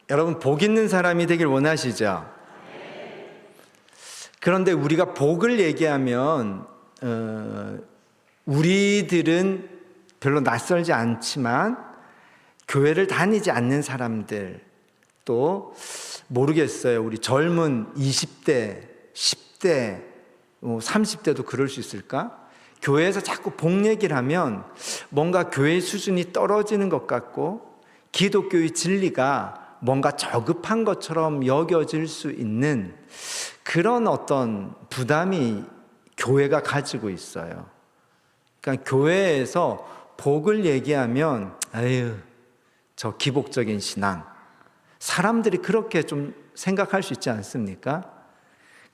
여러분, 복 있는 사람이 되길 원하시죠? 그런데 우리가 복을 얘기하면 우리들은 별로 낯설지 않지만 교회를 다니지 않는 사람들, 또 모르겠어요, 우리 젊은 20대, 10대, 30대도 그럴 수 있을까? 교회에서 자꾸 복 얘기를 하면 뭔가 교회 수준이 떨어지는 것 같고 기독교의 진리가 뭔가 저급한 것처럼 여겨질 수 있는 그런 어떤 부담이 교회가 가지고 있어요. 그러니까 교회에서 복을 얘기하면 아유, 저 기복적인 신앙, 사람들이 그렇게 좀 생각할 수 있지 않습니까?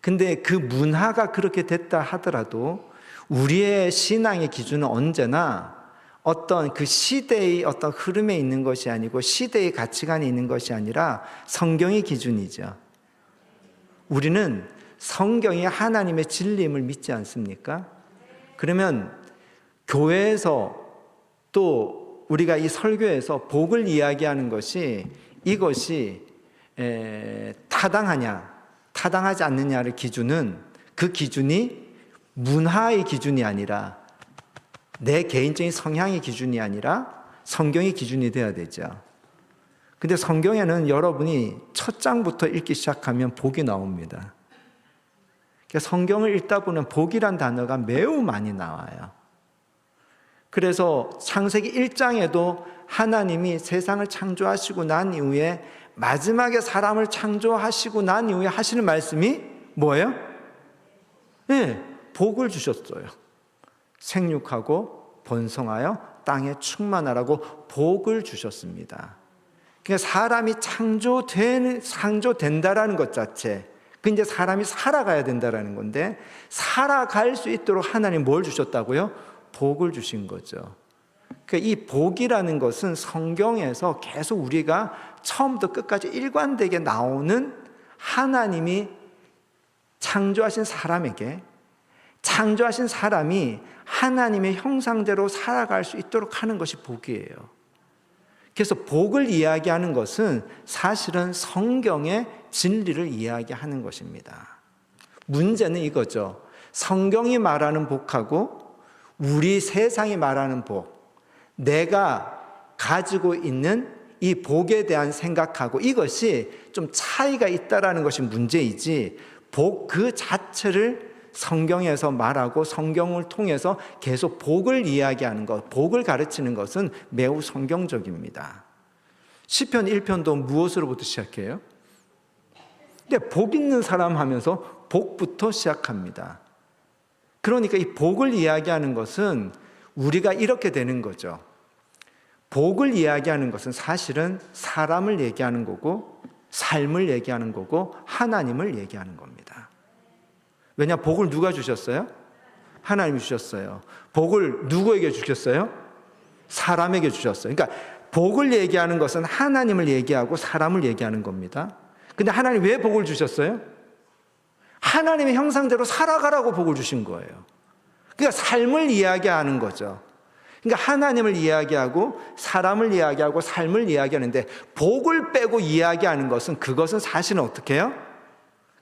근데 그 문화가 그렇게 됐다 하더라도 우리의 신앙의 기준은 언제나 어떤 그 시대의 어떤 흐름에 있는 것이 아니고 시대의 가치관에 있는 것이 아니라 성경의 기준이죠. 우리는 성경이 하나님의 진리임을 믿지 않습니까? 그러면 교회에서 또 우리가 이 설교에서 복을 이야기하는 것이 이것이 타당하냐, 타당하지 않느냐를 기준은 그 기준이 문화의 기준이 아니라 내 개인적인 성향의 기준이 아니라 성경의 기준이 되어야 되죠. 근데 성경에는 여러분이 첫 장부터 읽기 시작하면 복이 나옵니다. 그러니까 성경을 읽다 보면 복이란 단어가 매우 많이 나와요. 그래서 창세기 1장에도 하나님이 세상을 창조하시고 난 이후에 마지막에 사람을 창조하시고 난 이후에 하시는 말씀이 뭐예요? 네, 복을 주셨어요. 생육하고 번성하여 땅에 충만하라고 복을 주셨습니다. 그러니까 사람이 창조된다라는 것 자체, 그 이제 사람이 살아가야 된다라는 건데, 살아갈 수 있도록 하나님 뭘 주셨다고요? 복을 주신 거죠. 그러니까 이 복이라는 것은 성경에서 계속 우리가 처음부터 끝까지 일관되게 나오는 하나님이 창조하신 사람에게, 창조하신 사람이 하나님의 형상대로 살아갈 수 있도록 하는 것이 복이에요. 그래서 복을 이야기하는 것은 사실은 성경의 진리를 이야기하는 것입니다. 문제는 이거죠. 성경이 말하는 복하고 우리 세상이 말하는 복, 내가 가지고 있는 이 복에 대한 생각하고 이것이 좀 차이가 있다라는 것이 문제이지, 복 그 자체를 성경에서 말하고 성경을 통해서 계속 복을 이야기하는 것, 복을 가르치는 것은 매우 성경적입니다. 시편 1편도 무엇으로부터 시작해요? 근데 복 있는 사람 하면서 복부터 시작합니다. 그러니까 이 복을 이야기하는 것은 우리가 이렇게 되는 거죠. 복을 이야기하는 것은 사실은 사람을 얘기하는 거고 삶을 얘기하는 거고 하나님을 얘기하는 겁니다. 왜냐, 복을 누가 주셨어요? 하나님이 주셨어요. 복을 누구에게 주셨어요? 사람에게 주셨어요. 그러니까 복을 얘기하는 것은 하나님을 얘기하고 사람을 얘기하는 겁니다. 근데 하나님 왜 복을 주셨어요? 하나님의 형상대로 살아가라고 복을 주신 거예요. 그러니까 삶을 이야기하는 거죠. 그러니까 하나님을 이야기하고 사람을 이야기하고 삶을 이야기하는데 복을 빼고 이야기하는 것은, 그것은 사실은 어떻게 해요?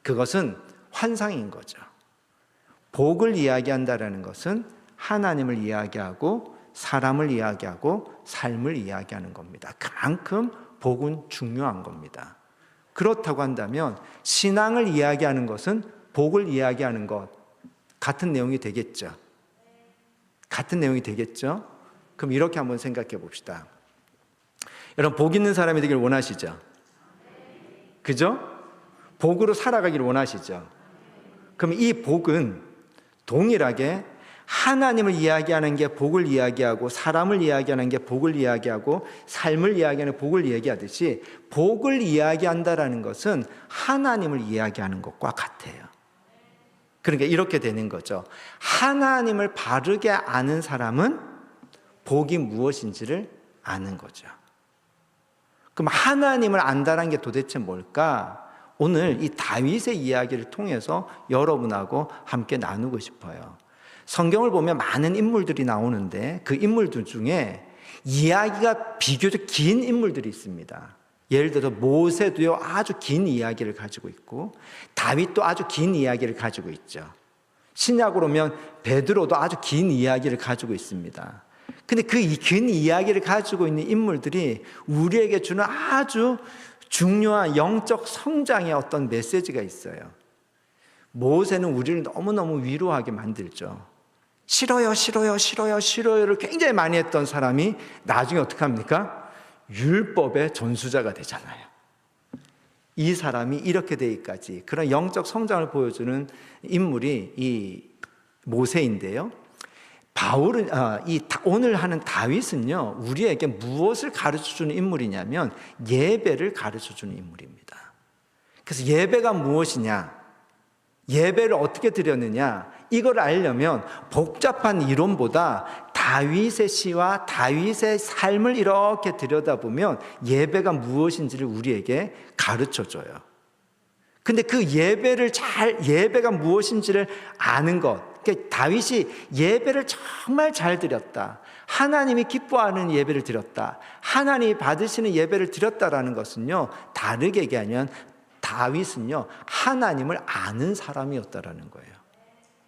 그것은 환상인 거죠. 복을 이야기한다는 것은 하나님을 이야기하고 사람을 이야기하고 삶을 이야기하는 겁니다. 그만큼 복은 중요한 겁니다. 그렇다고 한다면 신앙을 이야기하는 것은 복을 이야기하는 것 같은 내용이 되겠죠. 같은 내용이 되겠죠. 그럼 이렇게 한번 생각해 봅시다. 여러분, 복 있는 사람이 되길 원하시죠? 그죠? 복으로 살아가기를 원하시죠? 그럼 이 복은 동일하게 하나님을 이야기하는 게 복을 이야기하고 사람을 이야기하는 게 복을 이야기하고 삶을 이야기하는 복을 이야기하듯이 복을 이야기한다라는 것은 하나님을 이야기하는 것과 같아요. 그러니까 이렇게 되는 거죠. 하나님을 바르게 아는 사람은 복이 무엇인지를 아는 거죠. 그럼 하나님을 안다는 게 도대체 뭘까? 오늘 이 다윗의 이야기를 통해서 여러분하고 함께 나누고 싶어요. 성경을 보면 많은 인물들이 나오는데 그 인물들 중에 이야기가 비교적 긴 인물들이 있습니다. 예를 들어 모세도요 아주 긴 이야기를 가지고 있고 다윗도 아주 긴 이야기를 가지고 있죠. 신약으로 오면 베드로도 아주 긴 이야기를 가지고 있습니다. 근데 그 긴 이야기를 가지고 있는 인물들이 우리에게 주는 아주 중요한 영적 성장의 어떤 메시지가 있어요. 모세는 우리를 너무너무 위로하게 만들죠. 싫어요, 싫어요, 싫어요, 싫어요를 굉장히 많이 했던 사람이 나중에 어떻게 합니까? 율법의 전수자가 되잖아요. 이 사람이 이렇게 되기까지 그런 영적 성장을 보여주는 인물이 이 모세인데요. 바울은 오늘 하는 다윗은요 우리에게 무엇을 가르쳐주는 인물이냐면 예배를 가르쳐주는 인물입니다. 그래서 예배가 무엇이냐, 예배를 어떻게 드렸느냐, 이걸 알려면 복잡한 이론보다 다윗의 시와 다윗의 삶을 이렇게 들여다보면 예배가 무엇인지를 우리에게 가르쳐줘요. 근데 그 예배가 무엇인지를 아는 것, 그러니까 다윗이 예배를 정말 잘 드렸다, 하나님이 기뻐하는 예배를 드렸다, 하나님이 받으시는 예배를 드렸다라는 것은요 다르게 얘기하면 다윗은요 하나님을 아는 사람이었다라는 거예요.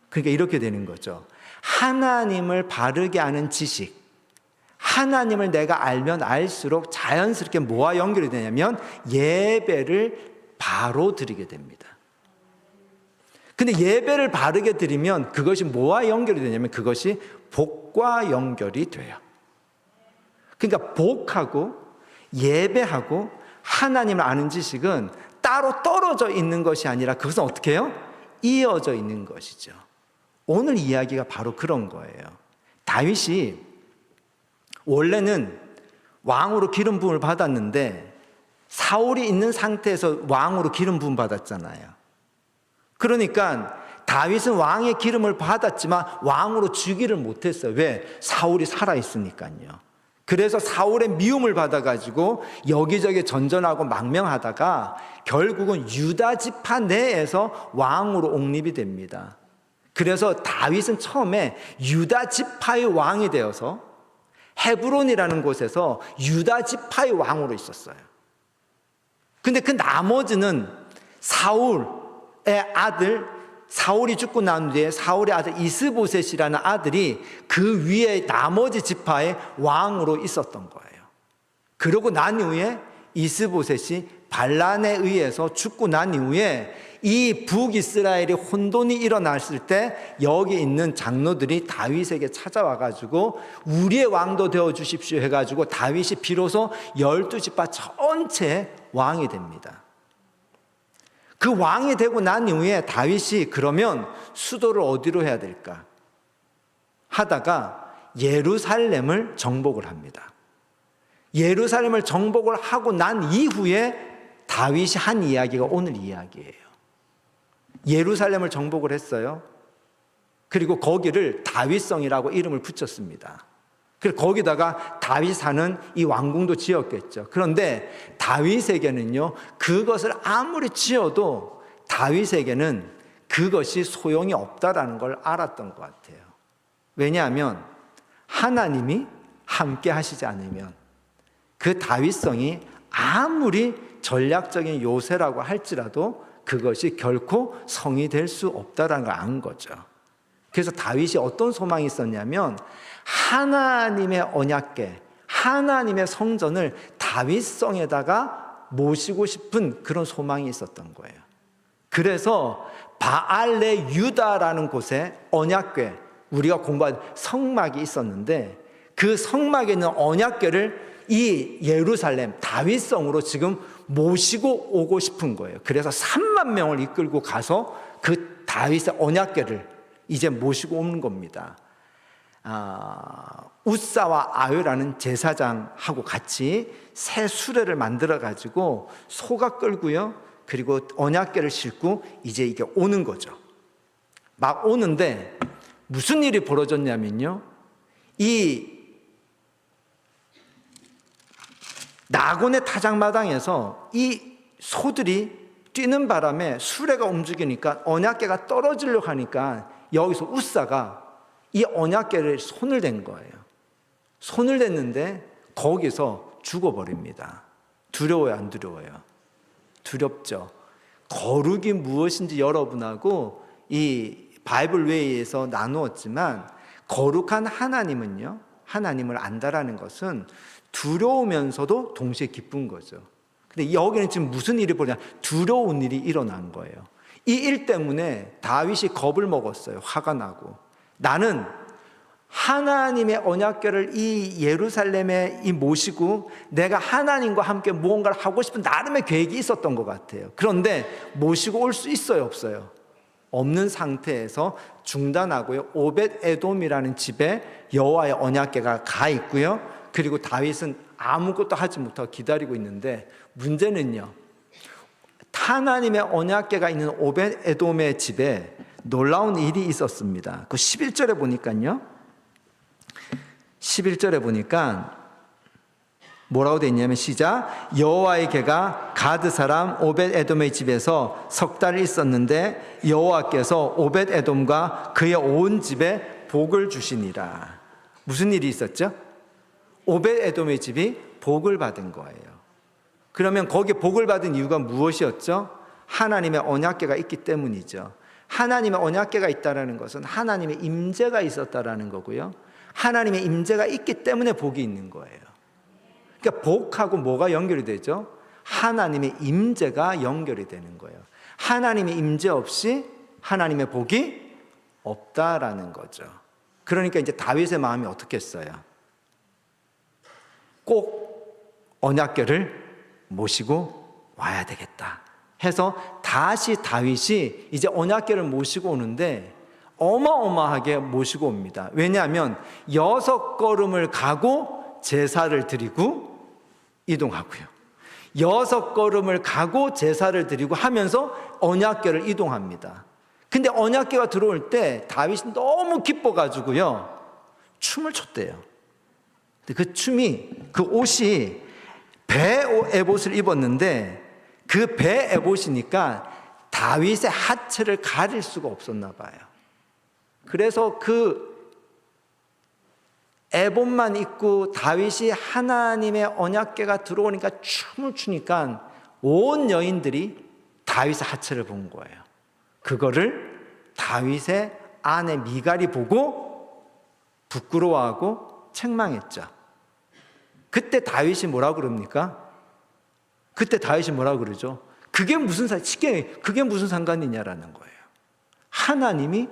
그러니까 이렇게 되는 거죠. 하나님을 바르게 아는 지식, 하나님을 내가 알면 알수록 자연스럽게 뭐와 연결이 되냐면 예배를 바로 드리게 됩니다. 근데 예배를 바르게 드리면 그것이 뭐와 연결이 되냐면 그것이 복과 연결이 돼요. 그러니까 복하고 예배하고 하나님을 아는 지식은 따로 떨어져 있는 것이 아니라 그것은 어떻게 해요? 이어져 있는 것이죠. 오늘 이야기가 바로 그런 거예요. 다윗이 원래는 왕으로 기름 부음을 받았는데 사울이 있는 상태에서 왕으로 기름 부음 받았잖아요. 그러니까 다윗은 왕의 기름을 받았지만 왕으로 주기를 못했어요. 왜? 사울이 살아있으니까요. 그래서 사울의 미움을 받아가지고 여기저기 전전하고 망명하다가 결국은 유다 지파 내에서 왕으로 옹립이 됩니다. 그래서 다윗은 처음에 유다 지파의 왕이 되어서 헤브론이라는 곳에서 유다 지파의 왕으로 있었어요. 근데 그 나머지는 사울의 아들, 사울이 죽고 난 뒤에 사울의 아들 이스보셋이라는 아들이 그 위에 나머지 지파의 왕으로 있었던 거예요. 그러고 난 이후에 이스보셋이 반란에 의해서 죽고 난 이후에 이 북이스라엘이 혼돈이 일어났을 때 여기 있는 장로들이 다윗에게 찾아와가지고 우리의 왕도 되어주십시오 해가지고 다윗이 비로소 12지파 전체 왕이 됩니다. 그 왕이 되고 난 이후에 다윗이 그러면 수도를 어디로 해야 될까 하다가 예루살렘을 정복을 합니다. 예루살렘을 정복을 하고 난 이후에 다윗이 한 이야기가 오늘 이야기예요. 예루살렘을 정복을 했어요. 그리고 거기를 다윗성이라고 이름을 붙였습니다. 그리고 거기다가 다윗 사는 이 왕궁도 지었겠죠. 그런데 다윗에게는요, 그것을 아무리 지어도 다윗에게는 그것이 소용이 없다라는 걸 알았던 것 같아요. 왜냐하면 하나님이 함께 하시지 않으면 그 다윗성이 아무리 전략적인 요새라고 할지라도 그것이 결코 성이 될 수 없다라는 걸 안 거죠. 그래서 다윗이 어떤 소망이 있었냐면 하나님의 언약궤, 하나님의 성전을 다윗성에다가 모시고 싶은 그런 소망이 있었던 거예요. 그래서 바알레 유다라는 곳에 언약궤, 우리가 공부한 성막이 있었는데 그 성막에 있는 언약궤를 이 예루살렘 다윗성으로 지금 모시고 오고 싶은 거예요. 그래서 3만 명을 이끌고 가서 그 다윗의 언약궤를 이제 모시고 오는 겁니다. 우사와 아요라는 제사장하고 같이 새 수레를 만들어 가지고 소가 끌고요, 그리고 언약궤를 싣고 이제 이게 오는 거죠. 막 오는데 무슨 일이 벌어졌냐면요, 이 나곤의 타작마당에서 이 소들이 뛰는 바람에 수레가 움직이니까 언약궤가 떨어지려고 하니까 여기서 우사가 이 언약궤를 손을 댄 거예요. 손을 댔는데 거기서 죽어버립니다. 두려워요, 안 두려워요? 두렵죠. 거룩이 무엇인지 여러분하고 이 바이블 웨이에서 나누었지만, 거룩한 하나님은요, 하나님을 안다라는 것은 두려우면서도 동시에 기쁜 거죠. 근데 여기는 지금 무슨 일이 벌어냐? 두려운 일이 일어난 거예요. 이 일 때문에 다윗이 겁을 먹었어요. 화가 나고. 나는 하나님의 언약궤를 이 예루살렘에 모시고 내가 하나님과 함께 무언가를 하고 싶은 나름의 계획이 있었던 것 같아요. 그런데 모시고 올 수 있어요, 없어요? 없는 상태에서 중단하고요, 오벳 에돔이라는 집에 여호와의 언약궤가 가 있고요, 그리고 다윗은 아무것도 하지 못하고 기다리고 있는데, 문제는요, 하나님의 언약궤가 있는 오벳 에돔의 집에 놀라운 일이 있었습니다. 그 11절에 보니까요, 11절에 보니까 뭐라고 되어 있냐면, 시작, 여호와의 궤가 가드 사람 오벳 에돔의 집에서 석 달 있었는데 여호와께서 오벳 에돔과 그의 온 집에 복을 주시니라. 무슨 일이 있었죠? 오벳 에돔의 집이 복을 받은 거예요. 그러면 거기에 복을 받은 이유가 무엇이었죠? 하나님의 언약궤가 있기 때문이죠. 하나님의 언약궤가 있다는 것은 하나님의 임재가 있었다라는 거고요, 하나님의 임재가 있기 때문에 복이 있는 거예요. 그러니까 복하고 뭐가 연결이 되죠? 하나님의 임재가 연결이 되는 거예요. 하나님의 임재 없이 하나님의 복이 없다라는 거죠. 그러니까 이제 다윗의 마음이 어떻겠어요? 꼭 언약궤를 모시고 와야 되겠다 해서 다시 다윗이 이제 언약궤를 모시고 오는데 어마어마하게 모시고 옵니다. 왜냐하면 6걸음을 가고 제사를 드리고 이동하고요, 6걸음을 가고 제사를 드리고 하면서 언약궤를 이동합니다. 근데 언약궤가 들어올 때 다윗이 너무 기뻐가지고요, 춤을 췄대요. 그 춤이, 그 옷이 배 에봇을 입었는데, 그 배 에봇이니까 다윗의 하체를 가릴 수가 없었나 봐요. 그래서 그 에봇만 입고 다윗이 하나님의 언약궤가 들어오니까 춤을 추니까 온 여인들이 다윗의 하체를 본 거예요. 그거를 다윗의 아내 미갈이 보고 부끄러워하고 책망했죠. 그때 다윗이 뭐라고 그럽니까? 그때 다윗이 뭐라고 그러죠? 그게 무슨 상관이냐라는 거예요. 하나님이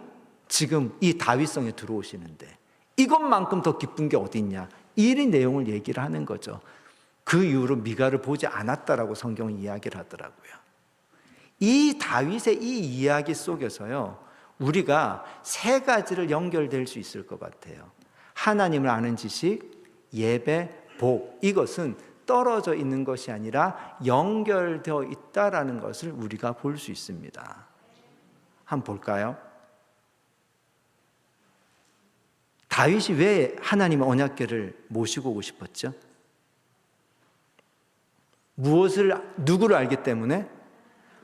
지금 이 다윗성에 들어오시는데 이것만큼 더 기쁜 게 어디 있냐, 이 내용을 얘기를 하는 거죠. 그 이후로 미갈을 보지 않았다라고 성경은 이야기를 하더라고요. 이 다윗의 이 이야기 속에서요, 우리가 세 가지를 연결될 수 있을 것 같아요. 하나님을 아는 지식, 예배, 복, 이것은 떨어져 있는 것이 아니라 연결되어 있다라는 것을 우리가 볼 수 있습니다. 한번 볼까요? 다윗이 왜 하나님의 언약궤를 모시고 오고 싶었죠? 누구를 알기 때문에?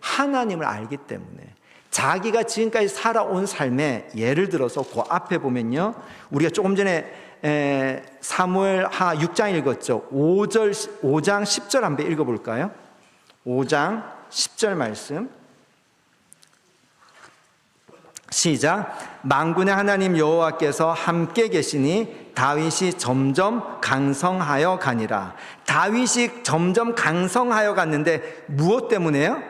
하나님을 알기 때문에. 자기가 지금까지 살아온 삶에, 예를 들어서 그 앞에 보면요, 우리가 조금 전에 사무엘하 6장 읽었죠. 5장 10절 한번 읽어볼까요? 5장 10절 말씀, 시작. 만군의 하나님 여호와께서 함께 계시니 다윗이 점점 강성하여 가니라. 다윗이 점점 강성하여 갔는데 무엇 때문에요?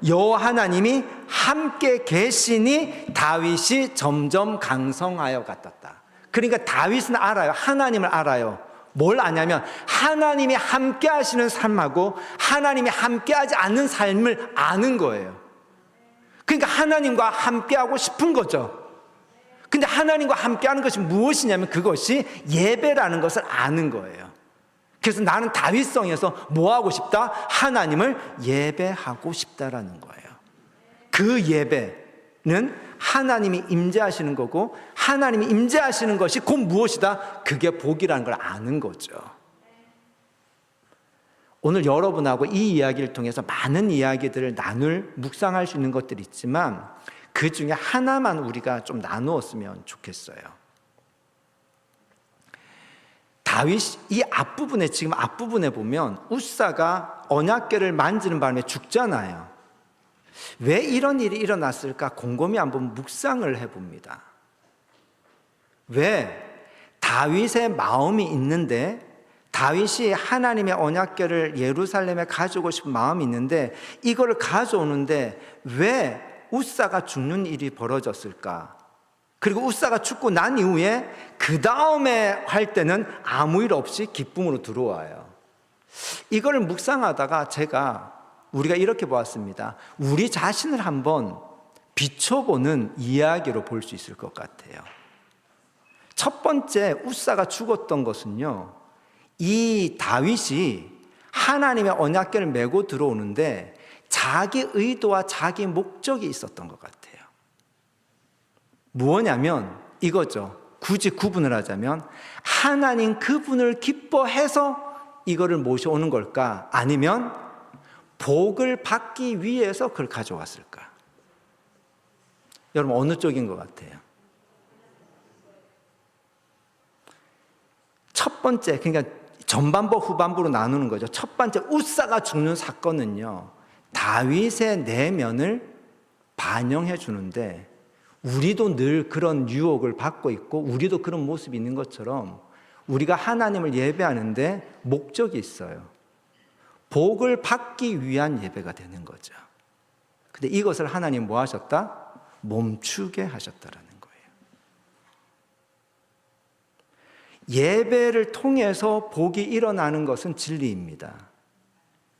여호와 하나님이 함께 계시니 다윗이 점점 강성하여 갔다. 그러니까 다윗은 알아요. 하나님을 알아요. 뭘 아냐면 하나님이 함께 하시는 삶하고 하나님이 함께 하지 않는 삶을 아는 거예요. 그러니까 하나님과 함께 하고 싶은 거죠. 근데 하나님과 함께 하는 것이 무엇이냐면 그것이 예배라는 것을 아는 거예요. 그래서 나는 다윗성에서 뭐 하고 싶다? 하나님을 예배하고 싶다라는 거예요. 그 예배는 하나님이 임재하시는 거고, 하나님이 임재하시는 것이 곧 무엇이다? 그게 복이라는 걸 아는 거죠. 오늘 여러분하고 이 이야기를 통해서 많은 이야기들을 묵상할 수 있는 것들이 있지만 그 중에 하나만 우리가 좀 나누었으면 좋겠어요. 다윗 이 앞부분에 지금 앞부분에 보면 우사가 언약궤를 만지는 바람에 죽잖아요. 왜 이런 일이 일어났을까 곰곰이 한번 묵상을 해봅니다. 왜 다윗의 마음이 있는데 다윗이 하나님의 언약궤를 예루살렘에 가져오고 싶은 마음이 있는데 이걸 가져오는데 왜 우사가 죽는 일이 벌어졌을까? 그리고 우사가 죽고 난 이후에 그 다음에 할 때는 아무 일 없이 기쁨으로 들어와요. 이걸 묵상하다가 우리가 이렇게 보았습니다. 우리 자신을 한번 비춰보는 이야기로 볼 수 있을 것 같아요. 첫 번째 우사가 죽었던 것은요, 이 다윗이 하나님의 언약궤를 메고 들어오는데 자기 의도와 자기 목적이 있었던 것 같아요. 무엇냐면 이거죠. 굳이 구분을 하자면 하나님 그분을 기뻐해서 이거를 모셔오는 걸까? 아니면 복을 받기 위해서 그걸 가져왔을까? 여러분 어느 쪽인 것 같아요? 첫 번째, 그러니까 전반부 후반부로 나누는 거죠. 첫 번째 우사가 죽는 사건은요, 다윗의 내면을 반영해 주는데 우리도 늘 그런 유혹을 받고 있고 우리도 그런 모습이 있는 것처럼 우리가 하나님을 예배하는데 목적이 있어요. 복을 받기 위한 예배가 되는 거죠. 근데 이것을 하나님 뭐 하셨다? 멈추게 하셨다라는 거예요. 예배를 통해서 복이 일어나는 것은 진리입니다.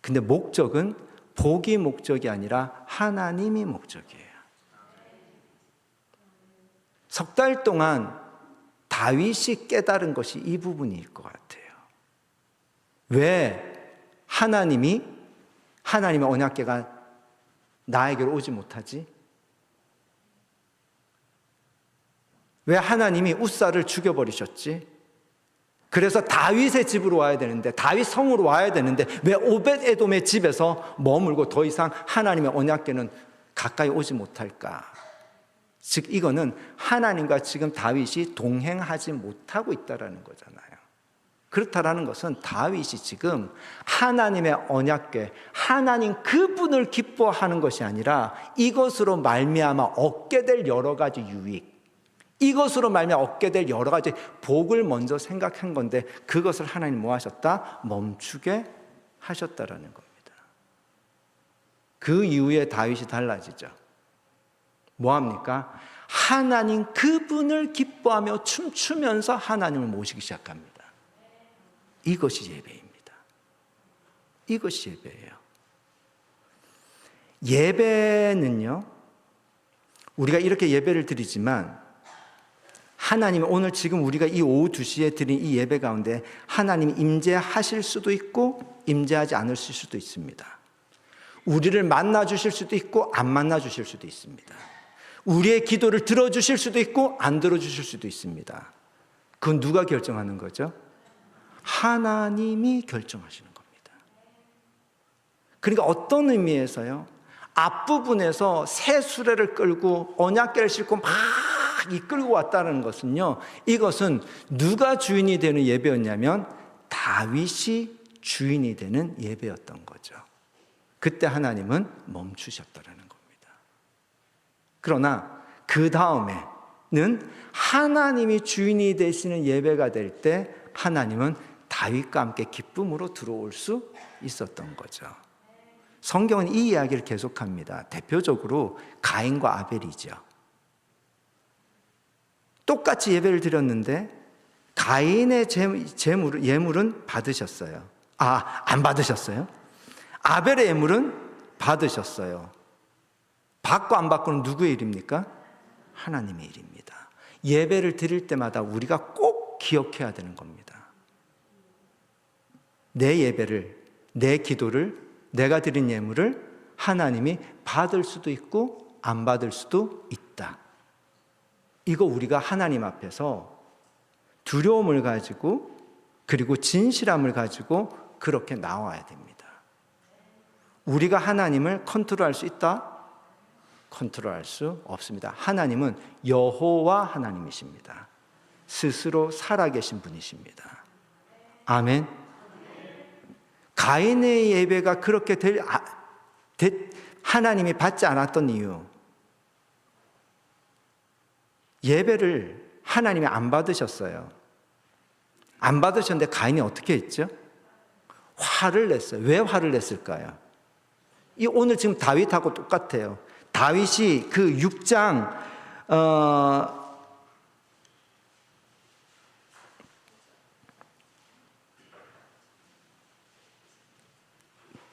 근데 목적은 복이 목적이 아니라 하나님이 목적이에요. 석 달 동안 다윗이 깨달은 것이 이 부분일 것 같아요. 왜 하나님의 언약궤가 나에게로 오지 못하지? 왜 하나님이 우사를 죽여버리셨지? 그래서 다윗의 집으로 와야 되는데, 다윗 성으로 와야 되는데 왜 오벳에돔의 집에서 머물고 더 이상 하나님의 언약궤는 가까이 오지 못할까? 즉 이거는 하나님과 지금 다윗이 동행하지 못하고 있다는 거잖아요. 그렇다라는 것은 다윗이 지금 하나님의 언약궤, 하나님 그분을 기뻐하는 것이 아니라 이것으로 말미암아 얻게 될 여러 가지 유익, 이것으로 말미암아 얻게 될 여러 가지 복을 먼저 생각한 건데 그것을 하나님 뭐 하셨다? 멈추게 하셨다라는 겁니다. 그 이후에 다윗이 달라지죠. 뭐합니까? 하나님 그분을 기뻐하며 춤추면서 하나님을 모시기 시작합니다. 이것이 예배입니다. 이것이 예배예요. 예배는요, 우리가 이렇게 예배를 드리지만 하나님이 오늘 지금 우리가 이 오후 2시에 드린 이 예배 가운데 하나님이 임재하실 수도 있고 임재하지 않을 수도 있습니다. 우리를 만나 주실 수도 있고 안 만나 주실 수도 있습니다. 우리의 기도를 들어주실 수도 있고 안 들어주실 수도 있습니다. 그건 누가 결정하는 거죠? 하나님이 결정하시는 겁니다. 그러니까 어떤 의미에서요? 앞부분에서 새 수레를 끌고 언약궤를 싣고 막 이끌고 왔다는 것은요, 이것은 누가 주인이 되는 예배였냐면 다윗이 주인이 되는 예배였던 거죠. 그때 하나님은 멈추셨다라는 겁니다. 그러나 그 다음에는 하나님이 주인이 되시는 예배가 될 때 하나님은 다윗과 함께 기쁨으로 들어올 수 있었던 거죠. 성경은 이 이야기를 계속합니다. 대표적으로 가인과 아벨이죠. 똑같이 예배를 드렸는데 가인의 예물은 받으셨어요. 안 받으셨어요? 아벨의 예물은 받으셨어요. 받고 안 받고는 누구의 일입니까? 하나님의 일입니다. 예배를 드릴 때마다 우리가 꼭 기억해야 되는 겁니다. 내 예배를, 내 기도를, 내가 드린 예물을 하나님이 받을 수도 있고 안 받을 수도 있다. 이거 우리가 하나님 앞에서 두려움을 가지고 그리고 진실함을 가지고 그렇게 나와야 됩니다. 우리가 하나님을 컨트롤할 수 있다? 컨트롤할 수 없습니다. 하나님은 여호와 하나님이십니다. 스스로 살아계신 분이십니다. 아멘. 가인의 예배가 그렇게 하나님이 받지 않았던 이유, 예배를 하나님이 안 받으셨어요. 안 받으셨는데 가인이 어떻게 했죠? 화를 냈어요. 왜 화를 냈을까요? 오늘 지금 다윗하고 똑같아요. 다윗이 그 6장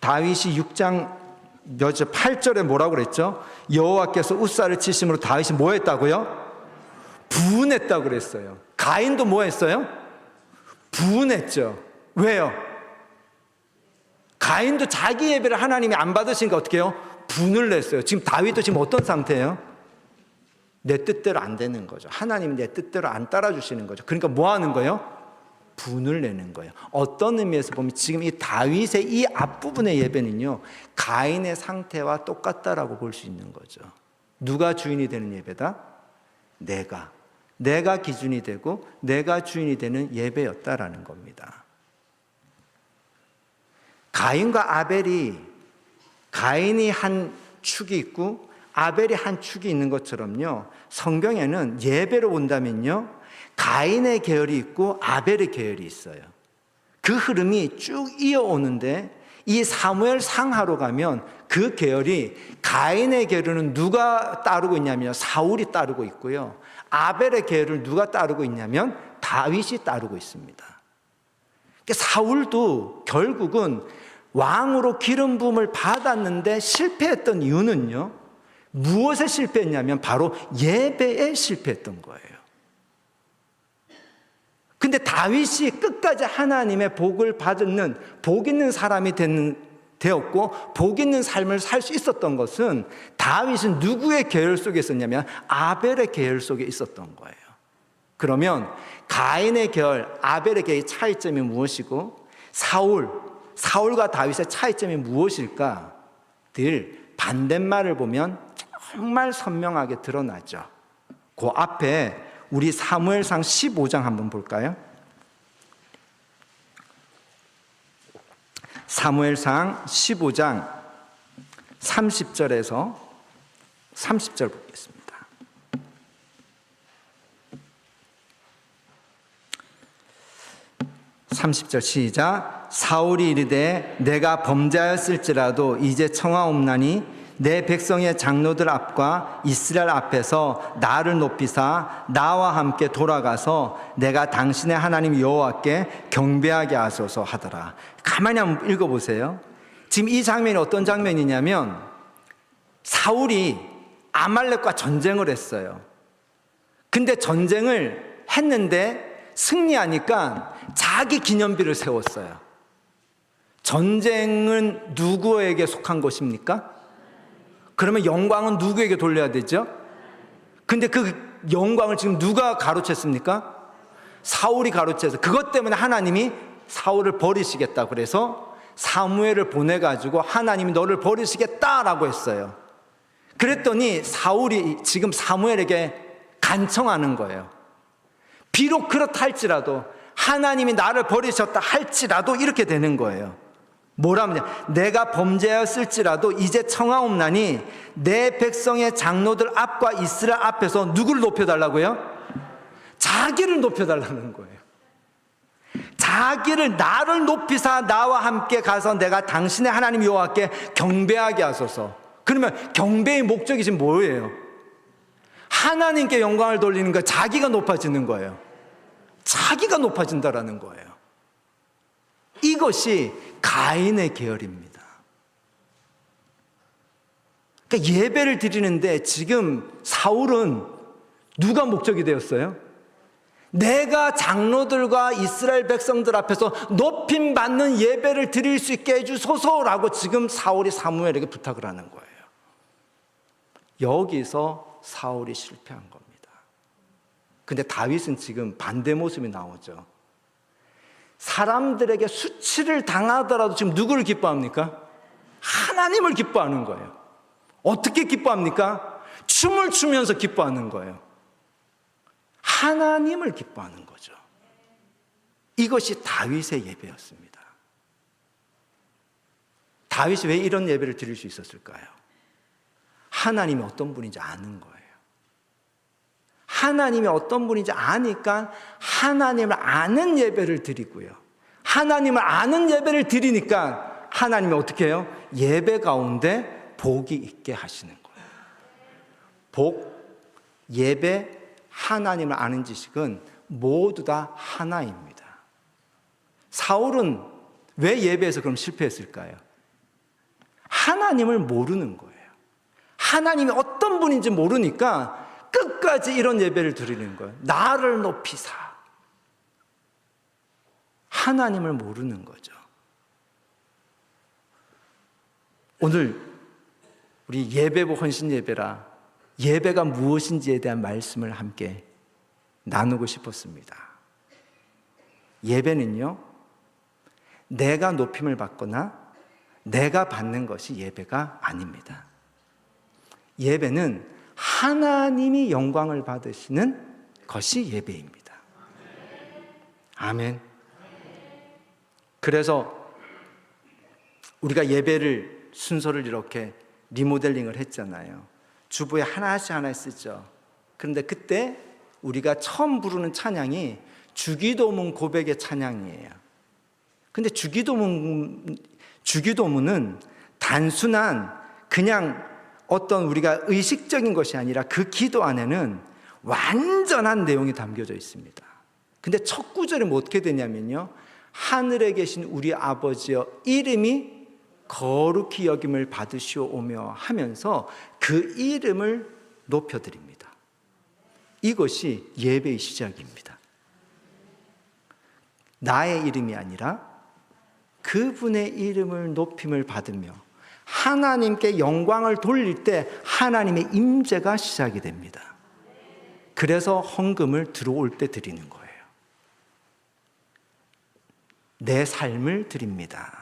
다윗이 6장 8절에 뭐라고 그랬죠? 여호와께서 웃사를 치심으로 다윗이 뭐 했다고요? 분했다고 그랬어요. 가인도 뭐 했어요? 분했죠. 왜요? 가인도 자기 예배를 하나님이 안 받으시니까 어떻게 해요? 분을 냈어요. 지금 다윗도 지금 어떤 상태예요? 내 뜻대로 안 되는 거죠. 하나님이 내 뜻대로 안 따라주시는 거죠. 그러니까 뭐 하는 거예요? 분을 내는 거예요. 어떤 의미에서 보면 지금 이 다윗의 이 앞부분의 예배는요, 가인의 상태와 똑같다라고 볼 수 있는 거죠. 누가 주인이 되는 예배다? 내가 기준이 되고 내가 주인이 되는 예배였다라는 겁니다. 가인과 아벨이, 가인이 한 축이 있고 아벨이 한 축이 있는 것처럼요, 성경에는 예배로 본다면요, 가인의 계열이 있고 아벨의 계열이 있어요. 그 흐름이 쭉 이어오는데 이 사무엘 상하로 가면 그 계열이, 가인의 계열은 누가 따르고 있냐면 사울이 따르고 있고요, 아벨의 계열을 누가 따르고 있냐면 다윗이 따르고 있습니다. 그러니까 사울도 결국은 왕으로 기름 부음을 받았는데 실패했던 이유는요, 무엇에 실패했냐면 바로 예배에 실패했던 거예요. 근데 다윗이 끝까지 하나님의 복을 받는, 복 있는 사람이 되었고 복 있는 삶을 살 수 있었던 것은, 다윗은 누구의 계열 속에 있었냐면 아벨의 계열 속에 있었던 거예요. 그러면 가인의 계열, 아벨의 계열의 차이점이 무엇이고 사울과 다윗의 차이점이 무엇일까? 늘 반대말을 보면 정말 선명하게 드러나죠. 그 앞에 우리 사무엘상 15장 한번 볼까요? 사무엘상 15장 30절에서 30절 보겠습니다. 시작. 사울이 이르되 내가 범죄하였을지라도 이제 청하옵나니 내 백성의 장로들 앞과 이스라엘 앞에서 나를 높이사 나와 함께 돌아가서 내가 당신의 하나님 여호와께 경배하게 하소서 하더라. 가만히 한번 읽어보세요. 지금 이 장면이 어떤 장면이냐면, 사울이 아말렉과 전쟁을 했어요. 근데 전쟁을 했는데 승리하니까 자기 기념비를 세웠어요. 전쟁은 누구에게 속한 것입니까? 그러면 영광은 누구에게 돌려야 되죠? 근데 그 영광을 지금 누가 가로챘습니까? 사울이 가로채서, 그것 때문에 하나님이 사울을 버리시겠다 그래서 사무엘을 보내가지고 하나님이 너를 버리시겠다라고 했어요. 그랬더니 사울이 지금 사무엘에게 간청하는 거예요. 비록 그렇다 할지라도, 하나님이 나를 버리셨다 할지라도 이렇게 되는 거예요. 뭐라면, 내가 범죄하였을지라도 이제 청하옵나니 내 백성의 장로들 앞과 이스라엘 앞에서 누구를 높여달라고요? 자기를 높여달라는 거예요. 자기를, 나를 높이사 나와 함께 가서 내가 당신의 하나님 여호와께 경배하게 하소서. 그러면 경배의 목적이 지금 뭐예요? 하나님께 영광을 돌리는 거, 자기가 높아지는 거예요. 자기가 높아진다라는 거예요. 이것이 가인의 계열입니다. 그러니까 예배를 드리는데 지금 사울은 누가 목적이 되었어요? 내가 장로들과 이스라엘 백성들 앞에서 높임받는 예배를 드릴 수 있게 해주소서라고 지금 사울이 사무엘에게 부탁을 하는 거예요. 여기서 사울이 실패한 겁니다. 근데 다윗은 지금 반대 모습이 나오죠. 사람들에게 수치를 당하더라도 지금 누구를 기뻐합니까? 하나님을 기뻐하는 거예요. 어떻게 기뻐합니까? 춤을 추면서 기뻐하는 거예요. 하나님을 기뻐하는 거죠. 이것이 다윗의 예배였습니다. 다윗이 왜 이런 예배를 드릴 수 있었을까요? 하나님이 어떤 분인지 아는 거예요. 하나님이 어떤 분인지 아니까 하나님을 아는 예배를 드리고요. 하나님을 아는 예배를 드리니까 하나님이 어떻게 해요? 예배 가운데 복이 있게 하시는 거예요. 복, 예배, 하나님을 아는 지식은 모두 다 하나입니다. 사울은 왜 예배에서 그럼 실패했을까요? 하나님을 모르는 거예요. 하나님이 어떤 분인지 모르니까 끝까지 이런 예배를 드리는 거예요. 나를 높이사. 하나님을 모르는 거죠. 오늘 우리 예배부 헌신 예배라 예배가 무엇인지에 대한 말씀을 함께 나누고 싶었습니다. 예배는요, 내가 높임을 받거나 내가 받는 것이 예배가 아닙니다. 예배는 하나님이 영광을 받으시는 것이 예배입니다. 아멘. 그래서 우리가 예배를 순서를 이렇게 리모델링을 했잖아요. 주보에 하나씩 쓰죠. 그런데 그때 우리가 처음 부르는 찬양이 주기도문 고백의 찬양이에요. 근데 주기도문은 단순한 그냥 어떤 우리가 의식적인 것이 아니라 그 기도 안에는 완전한 내용이 담겨져 있습니다. 근데 첫 구절이 뭐 어떻게 되냐면요, 하늘에 계신 우리 아버지여 이름이 거룩히 여김을 받으시오며 하면서 그 이름을 높여드립니다. 이것이 예배의 시작입니다. 나의 이름이 아니라 그분의 이름을 높임을 받으며 하나님께 영광을 돌릴 때 하나님의 임재가 시작이 됩니다. 그래서 헌금을 들어올 때 드리는 거예요. 내 삶을 드립니다.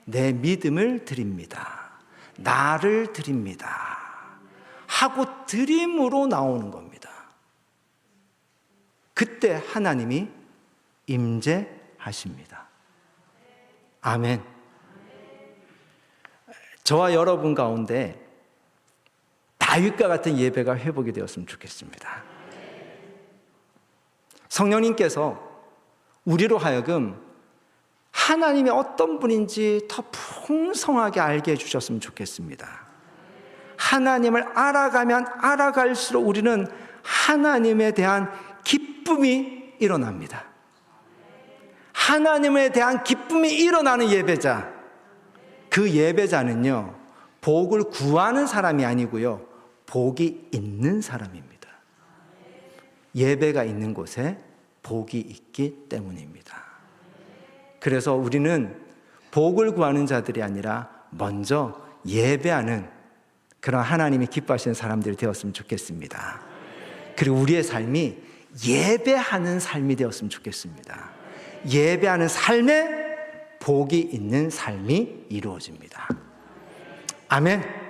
내 믿음을 드립니다. 나를 드립니다. 하고 드림으로 나오는 겁니다. 그때 하나님이 임재하십니다. 아멘. 저와 여러분 가운데 다윗과 같은 예배가 회복이 되었으면 좋겠습니다. 성령님께서 우리로 하여금 하나님이 어떤 분인지 더 풍성하게 알게 해주셨으면 좋겠습니다. 하나님을 알아가면 알아갈수록 우리는 하나님에 대한 기쁨이 일어납니다. 하나님에 대한 기쁨이 일어나는 예배자, 그 예배자는요, 복을 구하는 사람이 아니고요, 복이 있는 사람입니다. 예배가 있는 곳에 복이 있기 때문입니다. 그래서 우리는 복을 구하는 자들이 아니라 먼저 예배하는 그런 하나님이 기뻐하시는 사람들이 되었으면 좋겠습니다. 그리고 우리의 삶이 예배하는 삶이 되었으면 좋겠습니다. 예배하는 삶에 복이 있는 삶이 이루어집니다. 아멘.